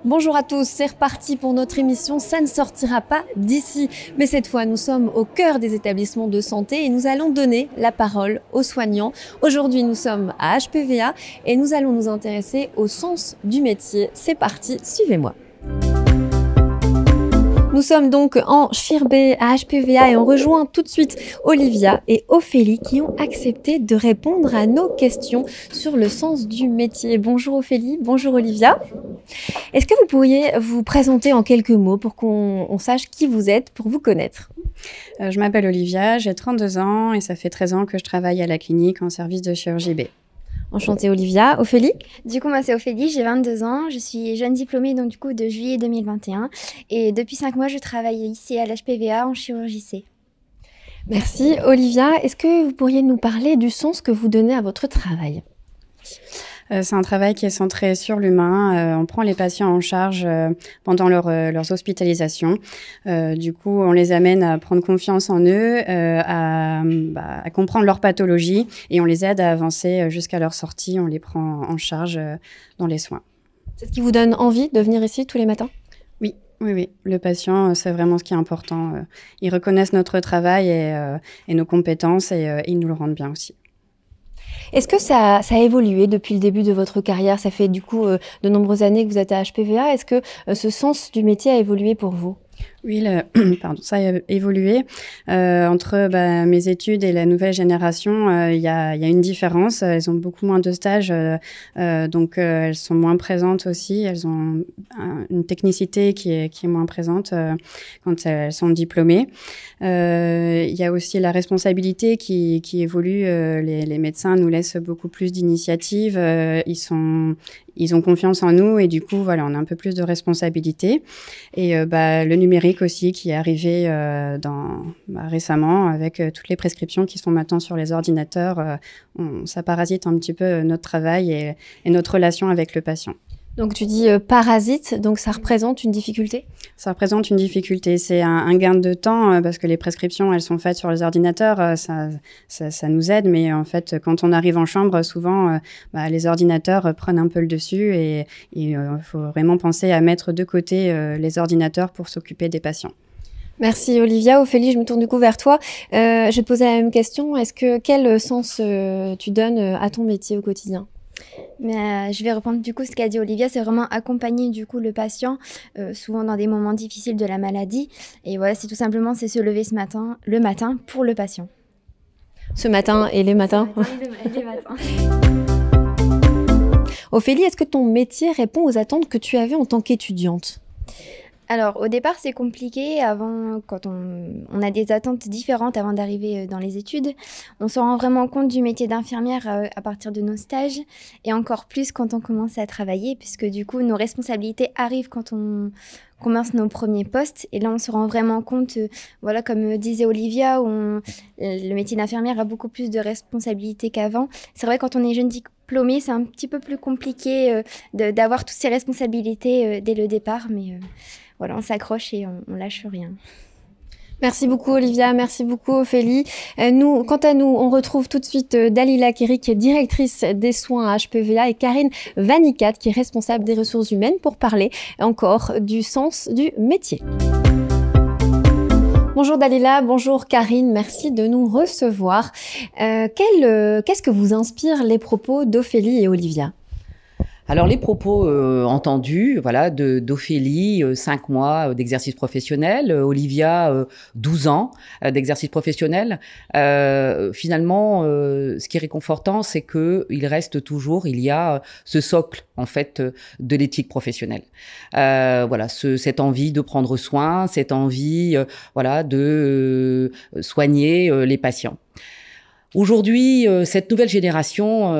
Bonjour à tous, c'est reparti pour notre émission Ça ne sortira pas d'ici. Mais cette fois, nous sommes au cœur des établissements de santé et nous allons donner la parole aux soignants. Aujourd'hui, nous sommes à HPVA et nous allons nous intéresser au sens du métier. C'est parti, suivez-moi. Nous sommes donc en Schirbay à HPVA et on rejoint tout de suite Olivia et Ophélie qui ont accepté de répondre à nos questions sur le sens du métier. Bonjour Ophélie, bonjour Olivia. Est-ce que vous pourriez vous présenter en quelques mots pour qu'on sache qui vous êtes, pour vous connaître? Je m'appelle Olivia, j'ai 32 ans et ça fait 13 ans que je travaille à la clinique en service de chirurgie B. Enchantée Olivia. Ophélie? Du coup, moi c'est Ophélie, j'ai 22 ans, je suis jeune diplômée donc du coup de juillet 2021 et depuis 5 mois je travaille ici à l'HPVA en chirurgie C. Merci Olivia. Est-ce que vous pourriez nous parler du sens que vous donnez à votre travail? C'est un travail qui est centré sur l'humain. On prend les patients en charge pendant leurs hospitalisations. Du coup, on les amène à prendre confiance en eux, à comprendre leur pathologie et on les aide à avancer jusqu'à leur sortie. On les prend en charge dans les soins. C'est ce qui vous donne envie de venir ici tous les matins? Oui. Le patient, c'est vraiment ce qui est important. Ils reconnaissent notre travail et nos compétences et ils nous le rendent bien aussi. Est-ce que ça a évolué depuis le début de votre carrière? Ça fait du coup de nombreuses années que vous êtes à HPVA. Est-ce que ce sens du métier a évolué pour vous? Oui, ça a évolué. Entre mes études et la nouvelle génération, il y a une différence. Elles ont beaucoup moins de stages, donc elles sont moins présentes aussi. Elles ont une technicité qui est moins présente quand elles sont diplômées. Il y a aussi la responsabilité qui évolue. Les médecins nous laissent beaucoup plus d'initiatives. Ils ont confiance en nous et du coup, voilà, on a un peu plus de responsabilité. Et le numérique aussi qui est arrivé récemment avec toutes les prescriptions qui sont maintenant sur les ordinateurs. Ça parasite un petit peu notre travail et notre relation avec le patient. Donc tu dis parasite, donc ça représente une difficulté? Ça représente une difficulté. C'est un gain de temps parce que les prescriptions, elles sont faites sur les ordinateurs. Ça nous aide, mais en fait, quand on arrive en chambre, souvent, les ordinateurs prennent un peu le dessus et il faut vraiment penser à mettre de côté les ordinateurs pour s'occuper des patients. Merci Olivia. Ophélie, je me tourne du coup vers toi. Je vais te poser la même question. Quel sens tu donnes à ton métier au quotidien? Mais je vais reprendre du coup ce qu'a dit Olivia, c'est vraiment accompagner du coup le patient, souvent dans des moments difficiles de la maladie. Et voilà, c'est tout simplement se lever le matin pour le patient. Ce matin et les matins. Les matins. Ophélie, est-ce que ton métier répond aux attentes que tu avais en tant qu'étudiante? Alors, au départ, c'est compliqué. Quand on a des attentes différentes avant d'arriver dans les études, on se rend vraiment compte du métier d'infirmière à partir de nos stages et encore plus quand on commence à travailler, puisque du coup, nos responsabilités arrivent quand on commence nos premiers postes. Et là, on se rend vraiment compte, voilà, comme disait Olivia, le métier d'infirmière a beaucoup plus de responsabilités qu'avant. C'est vrai, quand on est jeune diplômé, c'est un petit peu plus compliqué d'avoir toutes ces responsabilités dès le départ, mais voilà, on s'accroche et on lâche rien. Merci beaucoup Olivia, merci beaucoup Ophélie. Quant à nous, on retrouve tout de suite Dalila Kiri qui est directrice des soins à HPVA et Karine Vanikat qui est responsable des ressources humaines pour parler encore du sens du métier. Bonjour Dalila, bonjour Karine, merci de nous recevoir. Qu'est-ce que vous inspirent les propos d'Ophélie et Olivia? Alors les propos entendus, voilà, d'Ophélie, 5 mois d'exercice professionnel, Olivia, 12 ans d'exercice professionnel. Finalement, ce qui est réconfortant, c'est que il y a ce socle en fait de l'éthique professionnelle. Voilà, cette envie de prendre soin, cette envie, de soigner les patients. Aujourd'hui, cette nouvelle génération,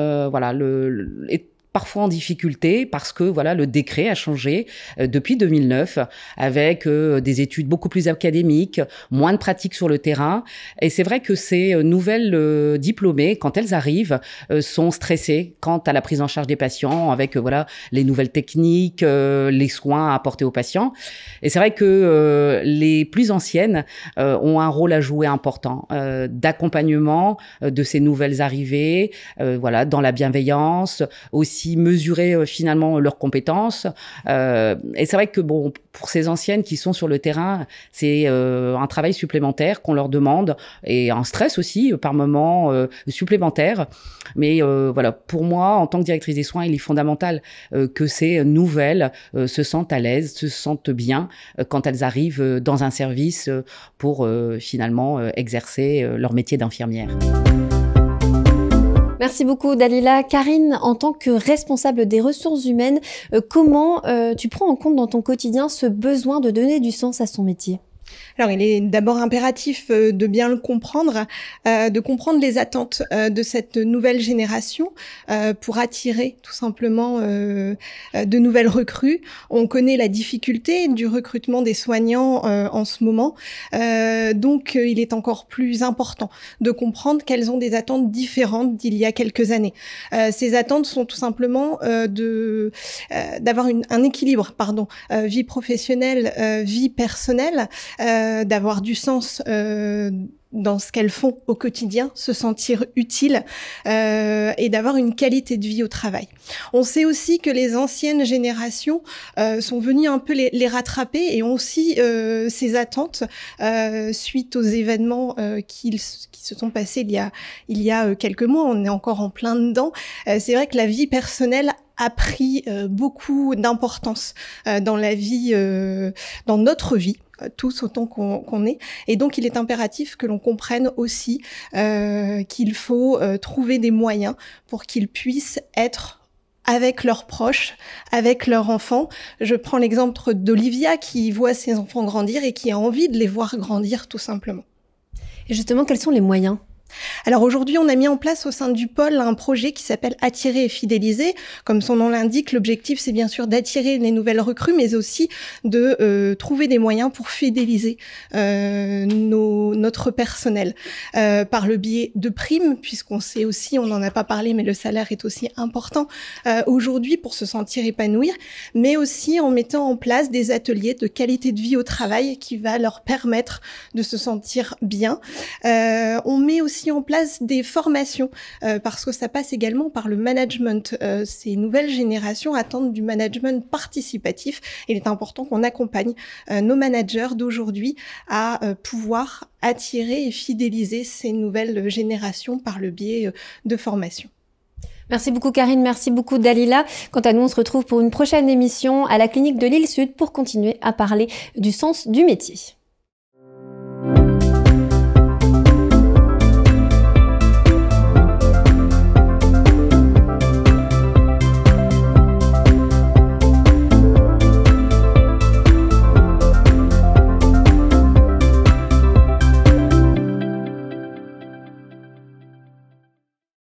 est parfois en difficulté parce que le décret a changé depuis 2009 avec des études beaucoup plus académiques, moins de pratiques sur le terrain. Et c'est vrai que ces nouvelles diplômées, quand elles arrivent, sont stressées quant à la prise en charge des patients avec les nouvelles techniques, les soins à apporter aux patients. Et c'est vrai que les plus anciennes ont un rôle à jouer important d'accompagnement de ces nouvelles arrivées, dans la bienveillance aussi aussi mesurer finalement leurs compétences. Et c'est vrai que bon, pour ces anciennes qui sont sur le terrain, c'est un travail supplémentaire qu'on leur demande et un stress aussi par moment supplémentaire. Mais voilà, pour moi, en tant que directrice des soins, il est fondamental que ces nouvelles se sentent à l'aise, se sentent bien quand elles arrivent dans un service pour finalement exercer leur métier d'infirmière. Merci beaucoup Dalila. Karine, en tant que responsable des ressources humaines, comment tu prends en compte dans ton quotidien ce besoin de donner du sens à son métier ? Alors, il est d'abord impératif de bien le comprendre, de comprendre les attentes de cette nouvelle génération pour attirer tout simplement de nouvelles recrues. On connaît la difficulté du recrutement des soignants en ce moment, donc il est encore plus important de comprendre qu'elles ont des attentes différentes d'il y a quelques années. Ces attentes sont tout simplement d'avoir un équilibre, vie professionnelle, vie personnelle, d'avoir du sens dans ce qu'elles font au quotidien, se sentir utiles et d'avoir une qualité de vie au travail. On sait aussi que les anciennes générations sont venues un peu les rattraper et ont aussi ces attentes suite aux événements qui se sont passés il y a quelques mois. On est encore en plein dedans. C'est vrai que la vie personnelle a pris beaucoup d'importance dans la vie, dans notre vie, tous autant qu'on est. Et donc, il est impératif que l'on comprenne aussi qu'il faut trouver des moyens pour qu'ils puissent être avec leurs proches, avec leurs enfants. Je prends l'exemple d'Olivia qui voit ses enfants grandir et qui a envie de les voir grandir tout simplement. Et justement, quels sont les moyens ? Alors aujourd'hui, on a mis en place au sein du pôle un projet qui s'appelle Attirer et fidéliser. Comme son nom l'indique, l'objectif c'est bien sûr d'attirer les nouvelles recrues, mais aussi de trouver des moyens pour fidéliser notre personnel par le biais de primes, puisqu'on sait aussi, on n'en a pas parlé, mais le salaire est aussi important aujourd'hui pour se sentir épanoui, mais aussi en mettant en place des ateliers de qualité de vie au travail qui va leur permettre de se sentir bien. On met aussi en place des formations parce que ça passe également par le management. Ces nouvelles générations attendent du management participatif. Il est important qu'on accompagne nos managers d'aujourd'hui à pouvoir attirer et fidéliser ces nouvelles générations par le biais de formations. Merci beaucoup Karine, merci beaucoup Dalila. Quant à nous, on se retrouve pour une prochaine émission à la clinique de Lille Sud pour continuer à parler du sens du métier.